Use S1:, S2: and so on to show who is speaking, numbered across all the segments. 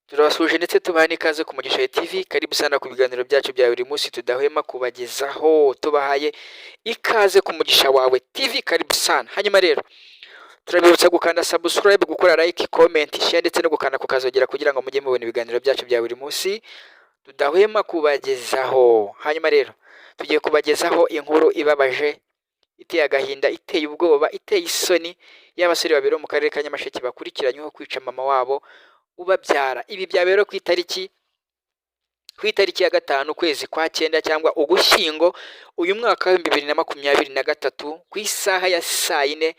S1: Turabasuje ndetse tubaha n'ikaze ku Mugisha TV, karibu sana ku biganiro byacu bya buri munsi tudahwema kubagezaho, tubahaye ikaze ku Mugisha wawe TV, karibu sana. Hanyuma rero turabibutsa gukanda subscribe, gukora like, comment, share ndetse no gukanda kukazogera kugira ngo mujye mubona ibiganiro byacu bya buri munsi tudahwema kubagezaho. Hanyuma rero tugiye kubagezaho inkuru ibabaje, iteye agahinda, iteye ubwoba, iteye isoni y'abasore babiri bo mu karere ka Nyamasheke bakurikiranyweho kwica mama wabo ubabyara. Ibi byabereye ku itariki ya 5 ukwezi kwa 9 cyangwa Ugushyingo uyu mwaka wa 2023 ku isaha ya saa 4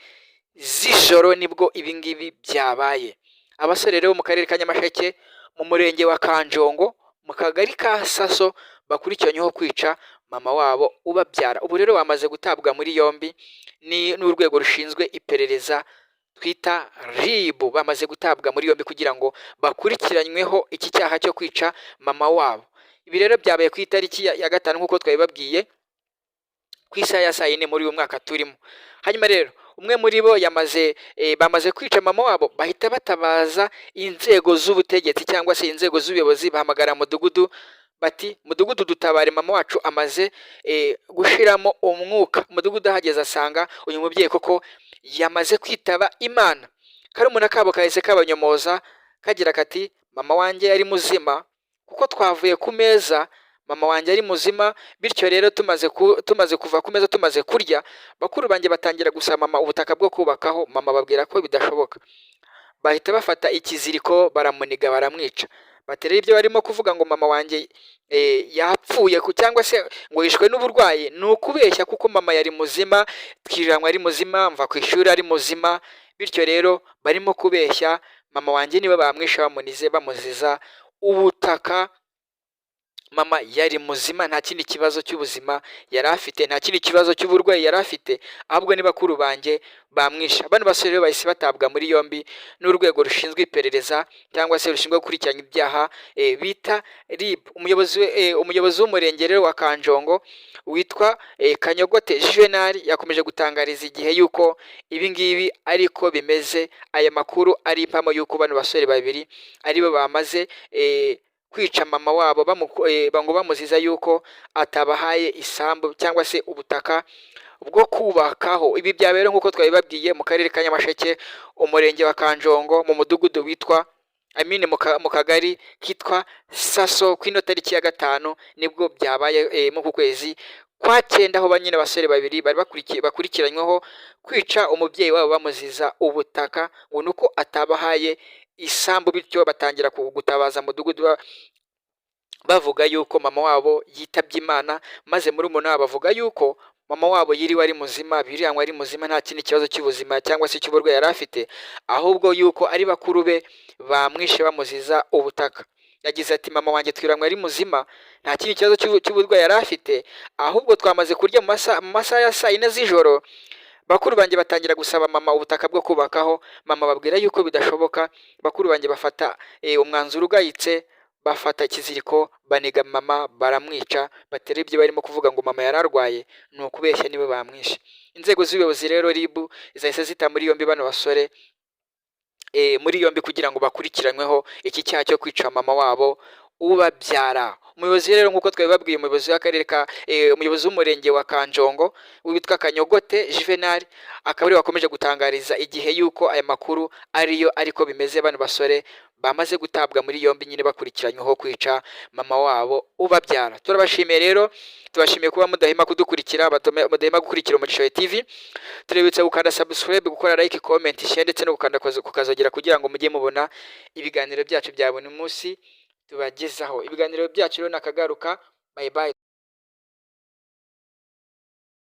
S1: z'ijoro nibwo ibingibi byabaye. Abasore rero mu karere ka Nyamasheke mu murenge wa Kanjongo mu kagari ka Saso bakurikiranyweho kwica mama wabo ubabyara. Ubu rero bamaze gutabwa muri yombi n'urwego rushinzwe iperereza twita RIB, bamaze gutabwa muri yombi kugira ngo bakurikiranyweho iki cyaha cyo kwica mama wabo. Ibi rero byabaye ku itariki ya 5 nk'uko twabibabwiye ku isaha ya saa 4 muri uyu mwaka turimo. Hanyuma rero umwe muri bo bamaze kwica mama wabo, bahita batabaza inzego z'ubutegetsi cyangwa se inzego z'ubuyobozi, bahamagara mudugudu bati mudugudu dutabare mama wacu amaze gushiramo umwuka. Mudugudu ahageze asanga uyu mubyeyi koko yamaze kwitaba Imana. Karumuna kabo kahise kabanyomoza kagira kati mama wanjye yari muzima kuko twavuye ku meza, mama wanjye ari muzima, bityo rero tumaze kuva ku meza tumaze kurya, bakuru banjye batangira gusaba mama ubutaka bwo kubakaho. Mama babwira ko bidashoboka, bahita bafata ikiziriko baramuniga baramwica. Baterera ibyo barimo kuvuga ngo mama wanjye yapfuye cyangwa se ngo yishwe n'uburwayi, ni ukubeshya kuko mama yari muzima, twiriranywe ari muzima, mva ku ishuri ari muzima. Bityo rero barimo kubeshya, mama wanjye niwe bamwishe bamunize bamuziza ubutaka. Mama yari muzima, nta kindi kibazo cy'ubuzima yari afite, nta kindi kibazo cy'uburwayi yari afite, ahubwo ni bakuru banjye bamwisha. Bano basore rero bahise batabwa muri yombi n'urwego rushinzwe iperereza cyangwa se rushinzwe gukurikirana ibyaha bita RIB. Umuyobozi w'umurenge rero wa Kanjongo witwa Kanyogote Juvenal yakomeje gutangariza igihe yuko ibi ngibi ariko bimeze. Aya makuru ari impamo yuko bano basore babiri aribo bamaze kwica mama wabo ngo bamuziza yuko atabahaye isambu cyangwa se ubutaka bwo kubakaho. Ibi byabereye nk'uko twabibabwiye mu karere ka Nyamasheke, umurenge wa Kanjongo, mu mudugudu witwa mu kagari kitwa Saso. Ku ino tariki ya 5 nibwo byabaye mu kwezi kwa 9, aho banyine basore babiri bari bakurikiranyweho kwica umubyeyi wabo bamuziza ubutaka ngo nuko atabahaye isambu. Bityo batangira gutabaza mudugudu bavuga yuko mama wabo yitabye Imana, maze muri umuntu wabo bavuga yuko mama wabo yiriwe ari muzima, biriyanywe ari muzima, nta kindi kibazo cy'ubuzima cyangwa se cy'uburwayi yari afite, ahubwo yuko ari bakuru be bamwishe bamuziza ubutaka. Yagize ati mama wanjye twiranywe ari muzima, nta kindi kibazo cy'uburwayi yari afite, ahubwo twamaze kurya mu masaha ya saa 4 z'ijoro, bakuru banjye batangira gusaba mama ubutaka bwo kubakaho. Mama babwira yuko bidashoboka. Bakuru banjye bafata umwanzuro ugayitse, bafata ikiziriko baniga mama baramwica. Batera ibyo barimo kuvuga ngo mama yararwaye, ni ukubeshya niwe bamwishe. Inzego z'ubuyobozi rero RIB zahise zita muri yombi bano basore muri yombi kugira ngo bakurikiranyweho iki cyaha cyo kwica mama wabo ubabyara. Umuyobozi rero nk'uko twabibabwiye, umuyobozi w'umurenge wa Kanjongo witwa Kanyogote Juvenal akaba ari wakomeje gutangariza igihe yuko aya makuru ariyo ariko bimeze. Bano basore bamaze gutabwa muri yombi nyine bakurikiranyweho kwica mama wabo ubabyara. Turabashimiye rero, tubashimiye kuba mudahema kudukurikira, mudahema gukurikira Umugisha TV. Turabibutsa gukanda subscribe, gukora like, comment, share ndetse no gukanda kukazogera kugira ngo mujye mubona ibiganiro byacu bya buri munsi tubagezaho. Ibiganiro byacu rero nakagaruka. Bye bye.